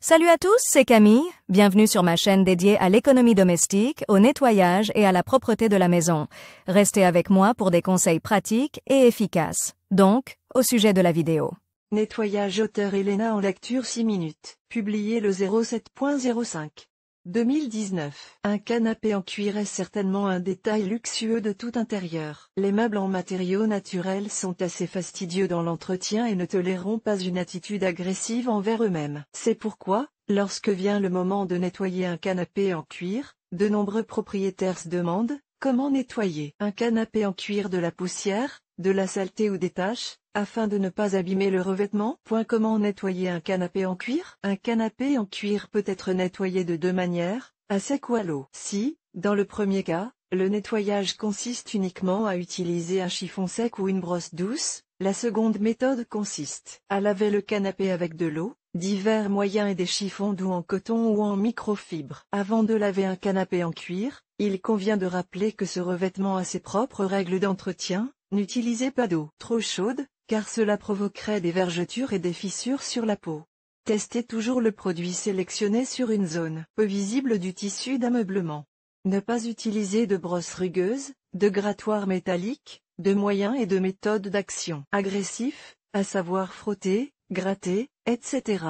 Salut à tous, c'est Camille. Bienvenue sur ma chaîne dédiée à l'économie domestique, au nettoyage et à la propreté de la maison. Restez avec moi pour des conseils pratiques et efficaces. Donc, au sujet de la vidéo. Nettoyage auteur Elena en lecture 6 minutes. Publié le 07.05. 2019. Un canapé en cuir est certainement un détail luxueux de tout intérieur. Les meubles en matériaux naturels sont assez fastidieux dans l'entretien et ne toléreront pas une attitude agressive envers eux-mêmes. C'est pourquoi, lorsque vient le moment de nettoyer un canapé en cuir, de nombreux propriétaires se demandent comment nettoyer un canapé en cuir de la poussière, de la saleté ou des taches, afin de ne pas abîmer le revêtement. Comment nettoyer un canapé en cuir? Un canapé en cuir peut être nettoyé de deux manières, à sec ou à l'eau. Si, dans le premier cas, le nettoyage consiste uniquement à utiliser un chiffon sec ou une brosse douce, la seconde méthode consiste à laver le canapé avec de l'eau, divers moyens et des chiffons doux en coton ou en microfibre. Avant de laver un canapé en cuir, il convient de rappeler que ce revêtement a ses propres règles d'entretien. N'utilisez pas d'eau trop chaude, car cela provoquerait des vergetures et des fissures sur la peau. Testez toujours le produit sélectionné sur une zone peu visible du tissu d'ameublement. Ne pas utiliser de brosse rugueuse, de grattoir métallique, de moyens et de méthodes d'action agressifs, à savoir frotter, gratter, etc.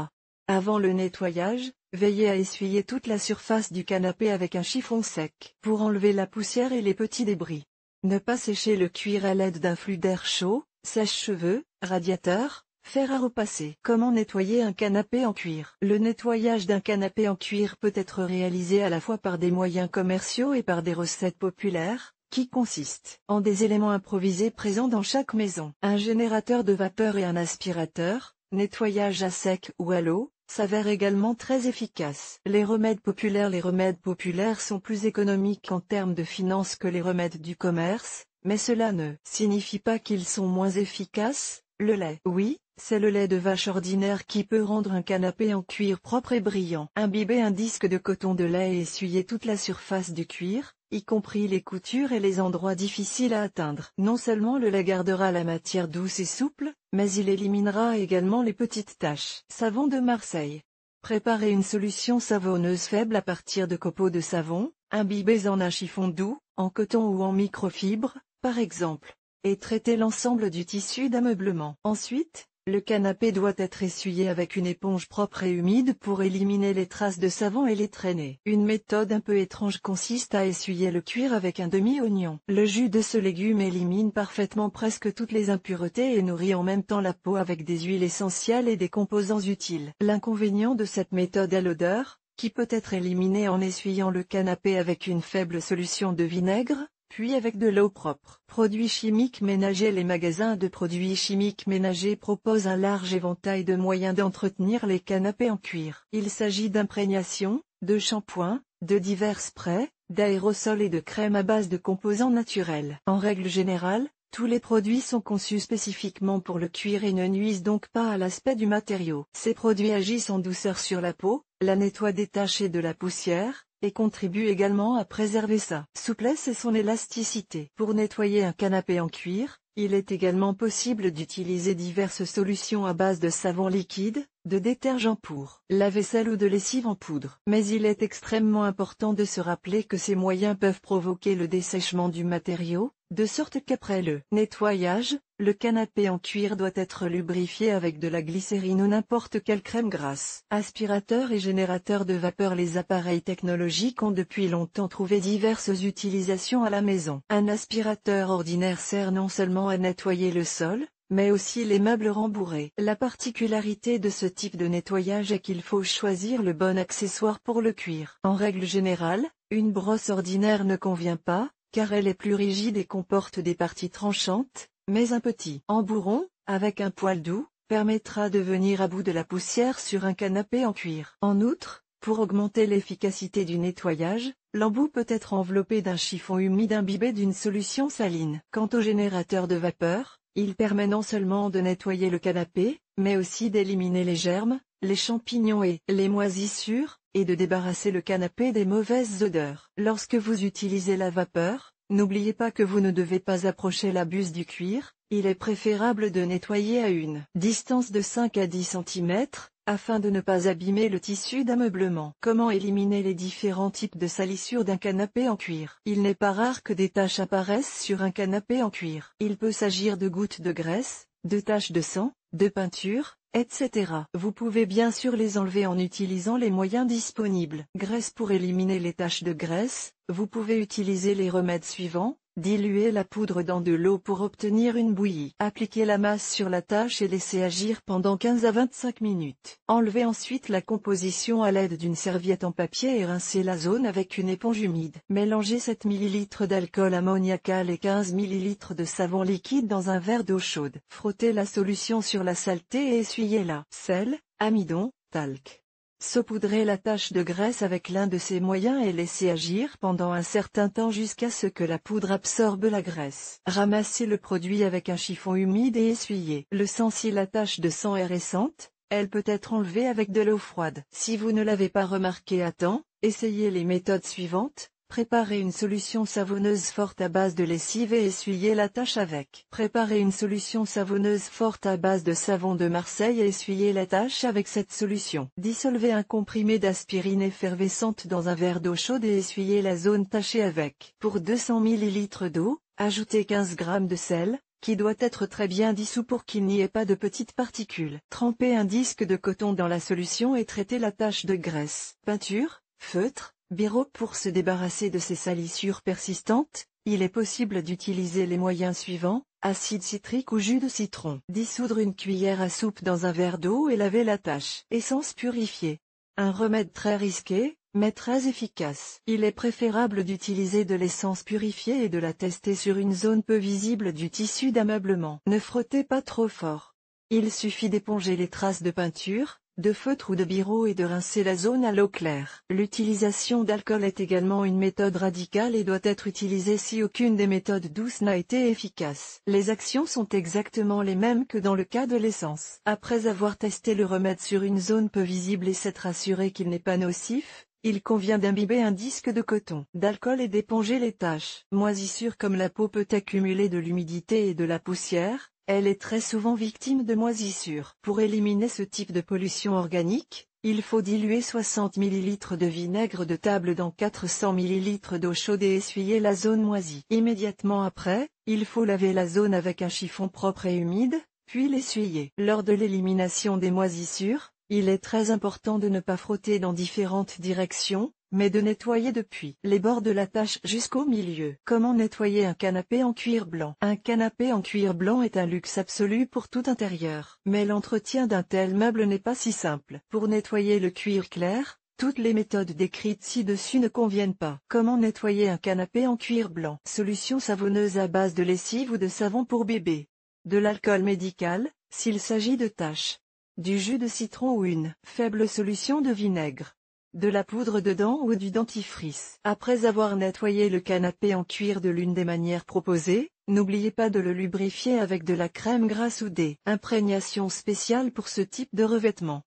Avant le nettoyage, veillez à essuyer toute la surface du canapé avec un chiffon sec pour enlever la poussière et les petits débris. Ne pas sécher le cuir à l'aide d'un flux d'air chaud, sèche-cheveux, radiateur, fer à repasser. Comment nettoyer un canapé en cuir? Le nettoyage d'un canapé en cuir peut être réalisé à la fois par des moyens commerciaux et par des recettes populaires, qui consistent en des éléments improvisés présents dans chaque maison. Un générateur de vapeur et un aspirateur, nettoyage à sec ou à l'eau, s'avère également très efficace. Les remèdes populaires sont plus économiques en termes de finances que les remèdes du commerce, mais cela ne signifie pas qu'ils sont moins efficaces. Le lait. Oui, c'est le lait de vache ordinaire qui peut rendre un canapé en cuir propre et brillant. Imbibez un disque de coton de lait et essuyez toute la surface du cuir, y compris les coutures et les endroits difficiles à atteindre. Non seulement le lait gardera la matière douce et souple, mais il éliminera également les petites taches. Savon de Marseille. Préparez une solution savonneuse faible à partir de copeaux de savon, imbibés en un chiffon doux, en coton ou en microfibre, par exemple, et traitez l'ensemble du tissu d'ameublement. Ensuite, le canapé doit être essuyé avec une éponge propre et humide pour éliminer les traces de savon et les traînées. Une méthode un peu étrange consiste à essuyer le cuir avec un demi-oignon. Le jus de ce légume élimine parfaitement presque toutes les impuretés et nourrit en même temps la peau avec des huiles essentielles et des composants utiles. L'inconvénient de cette méthode est l'odeur, qui peut être éliminée en essuyant le canapé avec une faible solution de vinaigre, puis avec de l'eau propre. Produits chimiques ménagers. Les magasins de produits chimiques ménagers proposent un large éventail de moyens d'entretenir les canapés en cuir. Il s'agit d'imprégnation, de shampoings, de divers sprays, d'aérosols et de crèmes à base de composants naturels. En règle générale, tous les produits sont conçus spécifiquement pour le cuir et ne nuisent donc pas à l'aspect du matériau. Ces produits agissent en douceur sur la peau, la nettoient des taches et de la poussière, et contribue également à préserver sa souplesse et son élasticité. Pour nettoyer un canapé en cuir, il est également possible d'utiliser diverses solutions à base de savon liquide, de détergent pour lave-vaisselle ou de lessive en poudre. Mais il est extrêmement important de se rappeler que ces moyens peuvent provoquer le dessèchement du matériau, de sorte qu'après le nettoyage, le canapé en cuir doit être lubrifié avec de la glycérine ou n'importe quelle crème grasse. Aspirateurs et générateurs de vapeur. Les appareils technologiques ont depuis longtemps trouvé diverses utilisations à la maison. Un aspirateur ordinaire sert non seulement à nettoyer le sol, mais aussi les meubles rembourrés. La particularité de ce type de nettoyage est qu'il faut choisir le bon accessoire pour le cuir. En règle générale, une brosse ordinaire ne convient pas, car elle est plus rigide et comporte des parties tranchantes, mais un petit embourron, avec un poil doux, permettra de venir à bout de la poussière sur un canapé en cuir. En outre, pour augmenter l'efficacité du nettoyage, l'embout peut être enveloppé d'un chiffon humide imbibé d'une solution saline. Quant au générateur de vapeur, il permet non seulement de nettoyer le canapé, mais aussi d'éliminer les germes, les champignons et les moisissures, et de débarrasser le canapé des mauvaises odeurs. Lorsque vous utilisez la vapeur, n'oubliez pas que vous ne devez pas approcher la buse du cuir, il est préférable de nettoyer à une distance de 5 à 10 cm, afin de ne pas abîmer le tissu d'ameublement. Comment éliminer les différents types de salissures d'un canapé en cuir? Il n'est pas rare que des taches apparaissent sur un canapé en cuir. Il peut s'agir de gouttes de graisse, de taches de sang, de peinture, etc. Vous pouvez bien sûr les enlever en utilisant les moyens disponibles. Graisse. Pour éliminer les taches de graisse, vous pouvez utiliser les remèdes suivants. Diluez la poudre dans de l'eau pour obtenir une bouillie. Appliquez la masse sur la tache et laissez agir pendant 15 à 25 minutes. Enlevez ensuite la composition à l'aide d'une serviette en papier et rincez la zone avec une éponge humide. Mélangez 7 ml d'alcool ammoniacal et 15 ml de savon liquide dans un verre d'eau chaude. Frottez la solution sur la saleté et essuyez-la. Sel, amidon, talc. Saupoudrez la tache de graisse avec l'un de ces moyens et laissez agir pendant un certain temps jusqu'à ce que la poudre absorbe la graisse. Ramassez le produit avec un chiffon humide et essuyez. Le sang. Si la tache de sang est récente, elle peut être enlevée avec de l'eau froide. Si vous ne l'avez pas remarqué à temps, essayez les méthodes suivantes. Préparez une solution savonneuse forte à base de lessive et essuyez la tache avec. Préparez une solution savonneuse forte à base de savon de Marseille et essuyez la tache avec cette solution. Dissolvez un comprimé d'aspirine effervescente dans un verre d'eau chaude et essuyez la zone tachée avec. Pour 200 ml d'eau, ajoutez 15 g de sel, qui doit être très bien dissous pour qu'il n'y ait pas de petites particules. Trempez un disque de coton dans la solution et traitez la tache de graisse. Peinture, feutre, biro. Pour se débarrasser de ces salissures persistantes, il est possible d'utiliser les moyens suivants: acide citrique ou jus de citron. Dissoudre une cuillère à soupe dans un verre d'eau et laver la tache. Essence purifiée. Un remède très risqué, mais très efficace. Il est préférable d'utiliser de l'essence purifiée et de la tester sur une zone peu visible du tissu d'ameublement. Ne frottez pas trop fort. Il suffit d'éponger les traces de peinture, de feutre ou de biro et de rincer la zone à l'eau claire. L'utilisation d'alcool est également une méthode radicale et doit être utilisée si aucune des méthodes douces n'a été efficace. Les actions sont exactement les mêmes que dans le cas de l'essence. Après avoir testé le remède sur une zone peu visible et s'être assuré qu'il n'est pas nocif, il convient d'imbiber un disque de coton d'alcool et d'éponger les taches. Moisissure. Comme la peau peut accumuler de l'humidité et de la poussière, elle est très souvent victime de moisissures. Pour éliminer ce type de pollution organique, il faut diluer 60 ml de vinaigre de table dans 400 ml d'eau chaude et essuyer la zone moisie. Immédiatement après, il faut laver la zone avec un chiffon propre et humide, puis l'essuyer. Lors de l'élimination des moisissures, il est très important de ne pas frotter dans différentes directions, mais de nettoyer depuis les bords de la tache jusqu'au milieu. Comment nettoyer un canapé en cuir blanc? Un canapé en cuir blanc est un luxe absolu pour tout intérieur. Mais l'entretien d'un tel meuble n'est pas si simple. Pour nettoyer le cuir clair, toutes les méthodes décrites ci-dessus ne conviennent pas. Comment nettoyer un canapé en cuir blanc? Solution savonneuse à base de lessive ou de savon pour bébé. De l'alcool médical, s'il s'agit de taches. Du jus de citron ou une faible solution de vinaigre. De la poudre de dents ou du dentifrice. Après avoir nettoyé le canapé en cuir de l'une des manières proposées, n'oubliez pas de le lubrifier avec de la crème grasse ou des imprégnations spéciales pour ce type de revêtement.